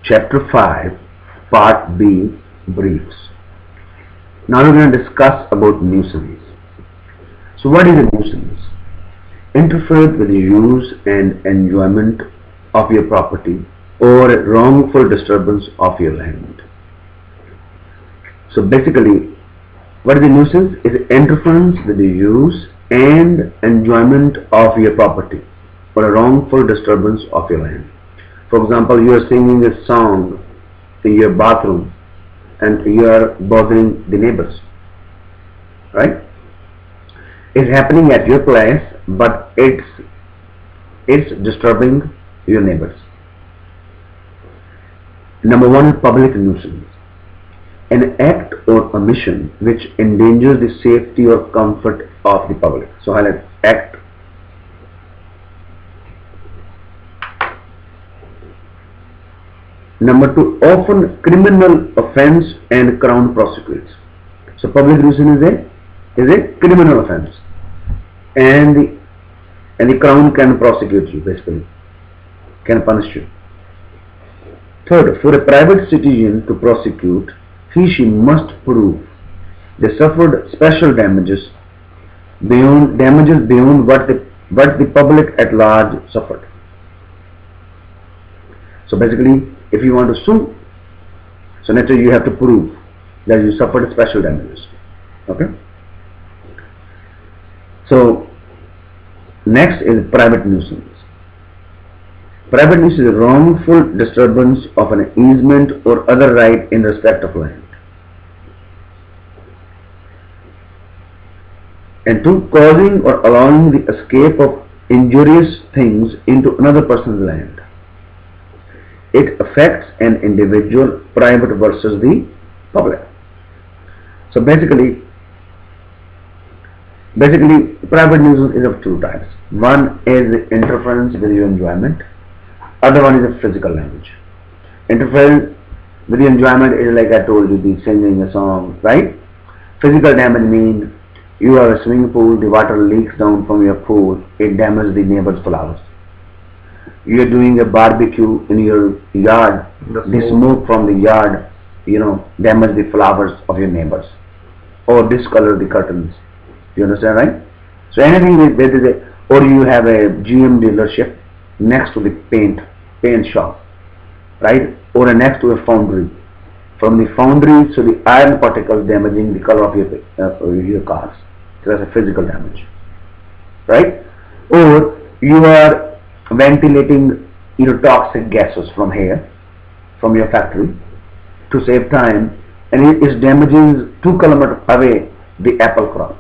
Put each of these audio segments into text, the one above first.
Chapter 5, Part B, Briefs. Now we're going to discuss about nuisance. So what is a nuisance? Interfered with the use and enjoyment of your property or a wrongful disturbance of your land. So basically, what is a nuisance? Is interference with the use and enjoyment of your property or a wrongful disturbance of your land. For example, you are singing a song in your bathroom and you are bothering the neighbors, right? It's happening at your place, but it's disturbing your neighbors. Number one, public nuisance. An act or omission which endangers the safety or comfort of the public. So highlight act. Number two, often criminal offense and Crown prosecutes. So public nuisance is a criminal offense, and the Crown can prosecute you, basically, can punish you. Third, for a private citizen to prosecute, he/she must prove they suffered special damages beyond what the public at large suffered. So basically, if you want to sue, so naturally you have to prove that you suffered special damages. Okay. So next is private nuisance. Private nuisance is a wrongful disturbance of an easement or other right in respect of land. And two, causing or allowing the escape of injurious things into another person's land. It affects an individual, private versus the public. So basically private nuisance is of two types. One is interference with your enjoyment. Other one is a physical damage. Interference with the enjoyment is, like I told you, the singing a song, right? Physical damage means you have a swimming pool, the water leaks down from your pool, it damages the neighbor's flowers. You are doing a barbecue in your yard, the smoke from the yard, damage the flowers of your neighbors, or discolor the curtains. You understand, right? So anything that is or you have a GM dealership next to the paint shop, right? Or next to a foundry. From the foundry to the iron particles damaging the color of your cars. So that's a physical damage, right? Or you are ventilating toxic gases from your factory to save time, and it is damaging 2 kilometers away the apple crop.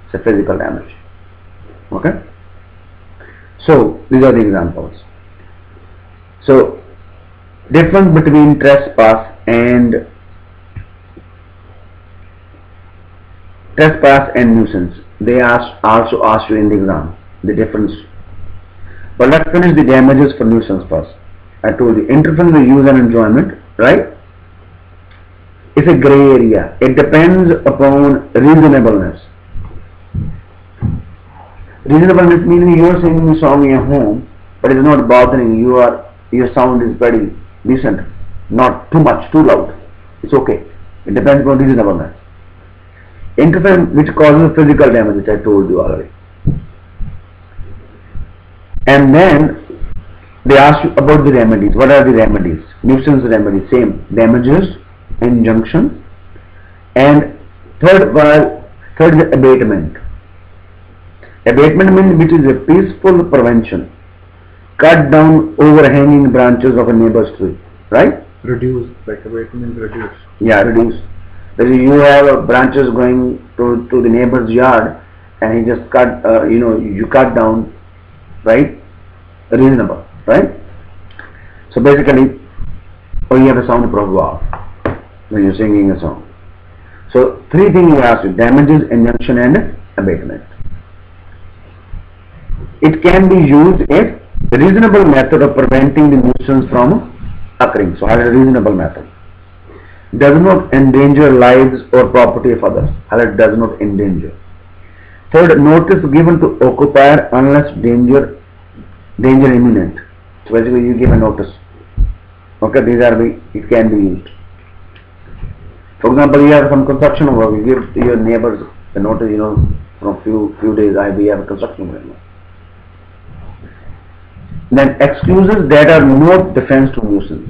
It's a physical damage. Okay. So these are the examples. So difference between trespass and nuisance. They also ask you in the exam the difference. But let's finish the damages for nuisance first. I told you, interference with use and enjoyment, right? It's a gray area. It depends upon reasonableness. Reasonableness meaning you are singing a song in your home, but it is not bothering you. Your sound is very decent, not too much, too loud. It's okay. It depends upon reasonableness. Interference which causes physical damage, which I told you already. And then they ask you about the remedies. What are the remedies? Nuisance remedies, same. Damages, injunction, and third is abatement. Abatement means which is a peaceful prevention. Cut down overhanging branches of a neighbor's tree, right? Reduce, like abatement means reduce. Yeah, reduce. That is, you have branches going to the neighbor's yard, and he just cut, you cut down, right? Reasonable, right? So basically, or you have a soundproof wall when you're singing a song. So three things you ask you: damages, injunction, and abatement. It can be used as a reasonable method of preventing the nuisance from occurring. So how is a reasonable method? Does not endanger lives or property of others. How it does not endanger. Third, notice given to occupier unless danger imminent. So basically you give a notice. Okay, these are the, it can be used. For example, you have some construction work, you give to your neighbors the notice, from few days we have a construction work. Then excuses that are not defense to nuisance.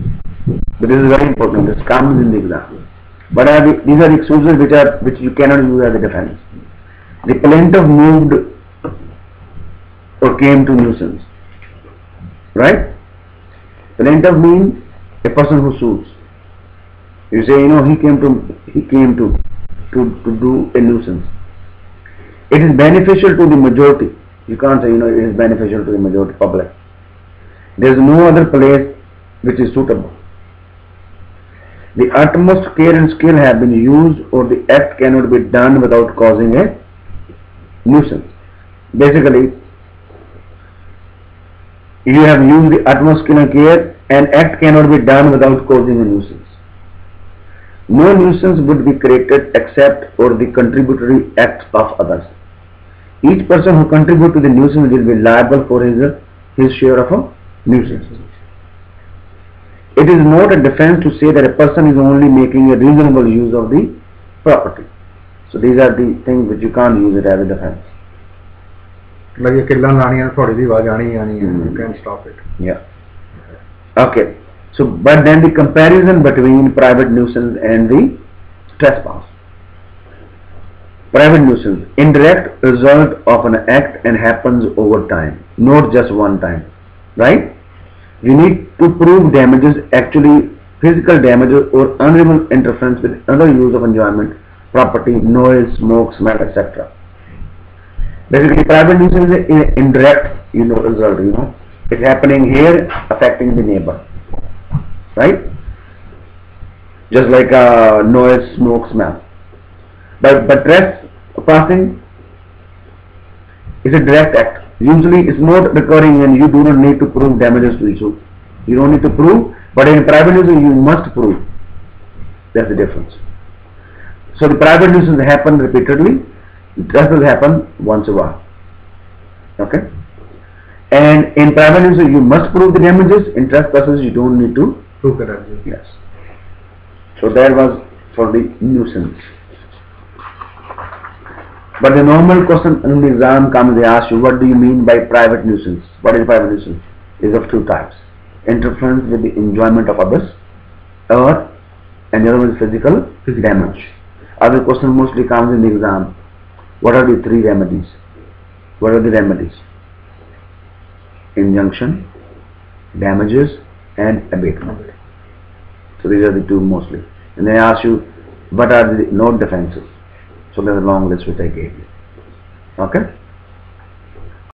But this is very important. This comes in the exam. But these are excuses which you cannot use as a defense. The plaintiff moved or came to nuisance. Right? Plaintiff means a person who sues. You say, he came to do a nuisance. It is beneficial to the majority. You can't say, it is beneficial to the majority public. There is no other place which is suitable. The utmost care and skill have been used, or the act cannot be done without causing a nuisance. Basically, you have used the utmost skill and care, and act cannot be done without causing a nuisance. No nuisance would be created except for the contributory acts of others. Each person who contributes to the nuisance will be liable for his share of a nuisance. It is not a defense to say that a person is only making a reasonable use of the property. So these are the things which you can't use it as a defense. Like you can stop it. Yeah. Okay. So, but then the comparison between private nuisance and the trespass. Private nuisance, indirect result of an act and happens over time, not just one time, right? You need to prove damages, actually physical damages or unreasonable interference with other use of enjoyment, property, noise, smoke, smell, etc. Basically, private nuisance is an indirect, result. It's happening here, affecting the neighbor, right? Just like noise, smoke, smell. But trespassing is a direct act. Usually it's not recurring and you do not need to prove damages to issue. You don't need to prove, but in private nuisance you must prove. That's the difference. So the private nuisance happen repeatedly, trespass happen once a while. Okay? And in private nuisance you must prove the damages, in trespasses you don't need to prove the damages. Yes. So that was for the nuisance. But the normal question in the exam comes, they ask you, what do you mean by private nuisance? What is private nuisance? It is of two types. Interference with the enjoyment of others, or and the other one is physical damage. Other question mostly comes in the exam. What are the three remedies? What are the remedies? Injunction, damages, and abatement. So these are the two mostly. And they ask you, what are the no defenses? So there's a long list which I gave you. Okay?